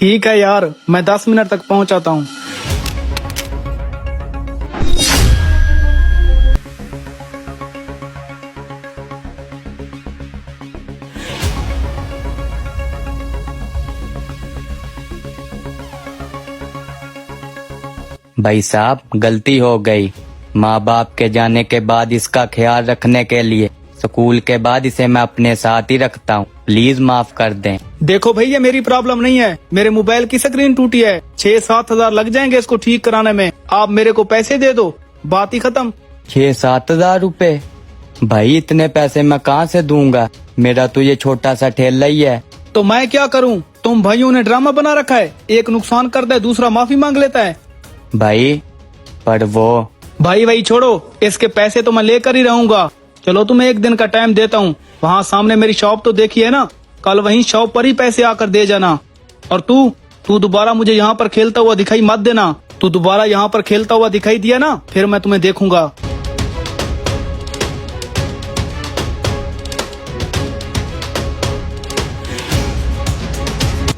ठीक है यार, मैं 10 मिनट तक पहुंचाता हूँ। भाई साहब, गलती हो गई। माँ बाप के जाने के बाद इसका ख्याल रखने के लिए स्कूल के बाद इसे मैं अपने साथ ही रखता हूँ। प्लीज माफ कर दें। देखो भैया, मेरी प्रॉब्लम नहीं है, मेरे मोबाइल की स्क्रीन टूटी है। 6-7 हजार लग जाएंगे इसको ठीक कराने में। आप मेरे को पैसे दे दो, बात ही खत्म। 6-7 हजार रुपए? भाई इतने पैसे मैं कहाँ से दूंगा? मेरा तो ये छोटा सा ठेला ही है। तो मैं क्या करूँ? तुम भाइयों ने ड्रामा बना रखा है, एक नुकसान कर दे दूसरा माफी मांग लेता है। भाई पर वो भाई छोड़ो, इसके पैसे तो मैं लेकर ही रहूंगा। चलो तुम्हें एक दिन का टाइम देता हूँ, वहाँ सामने मेरी शॉप तो देखी है ना, कल वहीं शॉप पर ही पैसे आकर दे जाना। और तू दोबारा मुझे यहाँ पर खेलता हुआ दिखाई मत देना। तू दोबारा यहाँ पर खेलता हुआ दिखाई दिया ना, फिर मैं तुम्हें देखूंगा।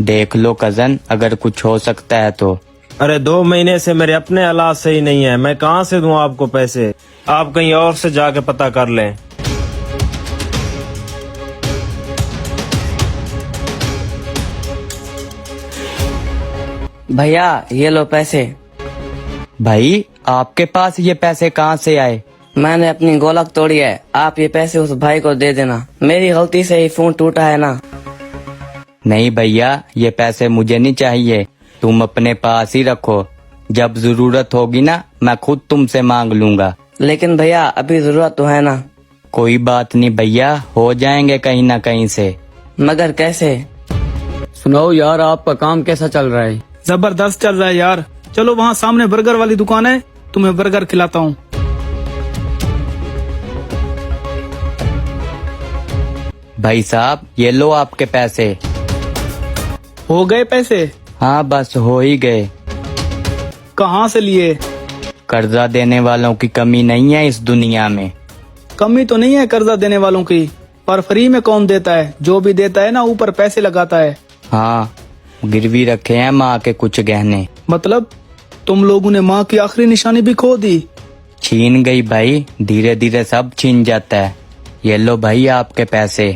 देख लो कजन, अगर कुछ हो सकता है तो। अरे 2 महीने से मेरे अपने हालात सही नहीं है, मैं कहाँ से दूं आपको पैसे? आप कहीं और से जाके पता कर लें। भैया ये लो पैसे। भाई आपके पास ये पैसे कहाँ से आए? मैंने अपनी गोलक तोड़ी है, आप ये पैसे उस भाई को दे देना। मेरी गलती से ही फोन टूटा है ना। नहीं भैया, ये पैसे मुझे नहीं चाहिए, तुम अपने पास ही रखो। जब जरूरत होगी ना, मैं खुद तुमसे मांग लूंगा। लेकिन भैया अभी जरूरत तो है ना। कोई बात नहीं भैया, हो जाएंगे कहीं ना कहीं से। मगर कैसे? सुनाओ यार, आपका काम कैसा चल रहा है? जबरदस्त चल रहा है यार। चलो वहाँ सामने बर्गर वाली दुकान है, तुम्हें बर्गर खिलाता हूँ। भाई साहब, ये लो आपके पैसे। हो गए पैसे? हाँ बस हो ही गए। कहाँ से लिए? कर्जा देने वालों की कमी नहीं है इस दुनिया में। कमी तो नहीं है कर्जा देने वालों की, पर फ्री में कौन देता है? जो भी देता है ना, ऊपर पैसे लगाता है। हाँ, गिरवी रखे हैं माँ के कुछ गहने। मतलब तुम लोगों ने माँ की आखिरी निशानी भी खो दी? छीन गई भाई, धीरे धीरे सब छीन जाता है। ये लो भाई आपके पैसे।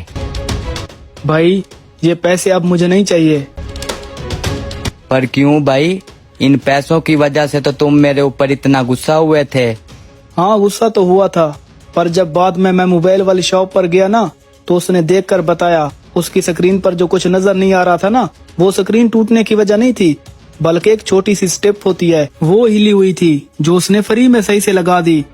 भाई ये पैसे अब मुझे नहीं चाहिए। पर क्यों भाई? इन पैसों की वजह से तो तुम मेरे ऊपर इतना गुस्सा हुए थे। हाँ गुस्सा तो हुआ था, पर जब बाद में मैं मोबाइल वाली शॉप पर गया ना, तो उसने देखकर बताया उसकी स्क्रीन पर जो कुछ नजर नहीं आ रहा था ना, वो स्क्रीन टूटने की वजह नहीं थी, बल्कि एक छोटी सी स्टेप होती है, वो हिली हुई थी, जो उसने फ्री में सही से लगा दी।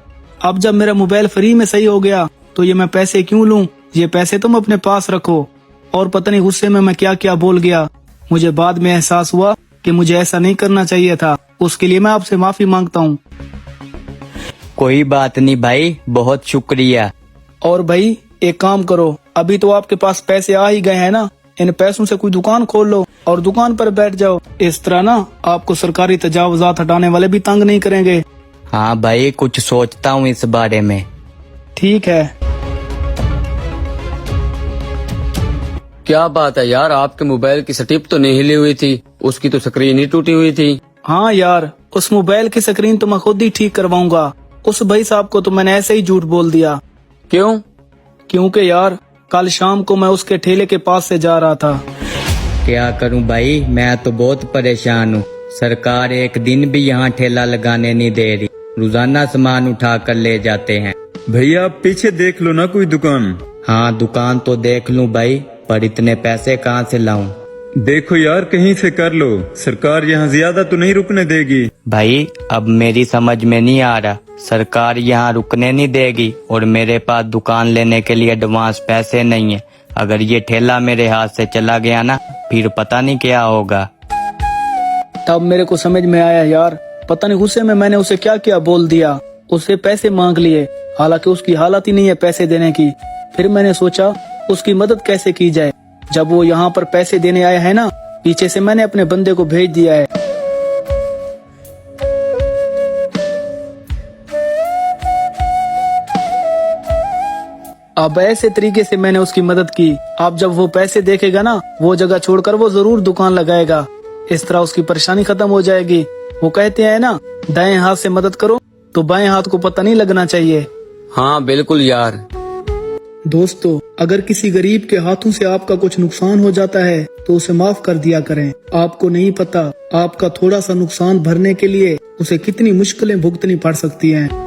अब जब मेरा मोबाइल फ्री में सही हो गया, तो ये मैं पैसे क्यों लूं? ये पैसे तुम अपने पास रखो। और पता नहीं गुस्से में मैं क्या क्या बोल गया। मुझे बाद में एहसास हुआ कि मुझे ऐसा नहीं करना चाहिए था। उसके लिए मैं आपसे माफी मांगता हूँ। कोई बात नहीं भाई, बहुत शुक्रिया। और भाई एक काम करो, अभी तो आपके पास पैसे आ ही गए हैं ना, इन पैसों से कोई दुकान खोल लो और दुकान पर बैठ जाओ। इस तरह ना आपको सरकारी तजावुजात हटाने वाले भी तंग नहीं करेंगे। हाँ भाई, कुछ सोचता हूँ इस बारे में। ठीक है। क्या बात है यार, आपके मोबाइल की स्टिप तो नहीं हिली हुई थी, उसकी तो स्क्रीन ही टूटी हुई थी। हाँ यार, उस मोबाइल की स्क्रीन तो मैं खुद ही ठीक करवाऊंगा। उस भाई साहब को तो मैंने ऐसे ही झूठ बोल दिया। क्यों? क्योंकि यार कल शाम को मैं उसके ठेले के पास से जा रहा था। क्या करूं भाई, मैं तो बहुत परेशान हूँ। सरकार एक दिन भी यहाँ ठेला लगाने नहीं दे रही, रोजाना सामान उठा कर ले जाते हैं। भैया आप पीछे देख लो ना कोई दुकान। हाँ दुकान तो देख लूं भाई, पर इतने पैसे कहाँ से लाऊं? देखो यार कहीं से कर लो, सरकार यहाँ ज्यादा तो नहीं रुकने देगी। भाई अब मेरी समझ में नहीं आ रहा, सरकार यहाँ रुकने नहीं देगी और मेरे पास दुकान लेने के लिए एडवांस पैसे नहीं है। अगर ये ठेला मेरे हाथ से चला गया ना, फिर पता नहीं क्या होगा। तब मेरे को समझ में आया यार, पता नहीं गुस्से में मैंने उसे क्या क्या बोल दिया। उससे पैसे मांग लिए, हालांकि उसकी हालत ही नहीं है पैसे देने की। फिर मैंने सोचा उसकी मदद कैसे की जाए। जब वो यहाँ पर पैसे देने आया है ना, पीछे से मैंने अपने बंदे को भेज दिया है। अब ऐसे तरीके से मैंने उसकी मदद की। अब जब वो पैसे देखेगा ना, वो जगह छोड़कर वो जरूर दुकान लगाएगा। इस तरह उसकी परेशानी खत्म हो जाएगी। वो कहते हैं ना, दाएं हाथ से मदद करो तो बाएं हाथ को पता नहीं लगना चाहिए। हाँ बिल्कुल यार। दोस्तों, अगर किसी गरीब के हाथों से आपका कुछ नुकसान हो जाता है तो उसे माफ कर दिया करें। आपको नहीं पता आपका थोड़ा सा नुकसान भरने के लिए उसे कितनी मुश्किलें भुगतनी पड़ सकती हैं।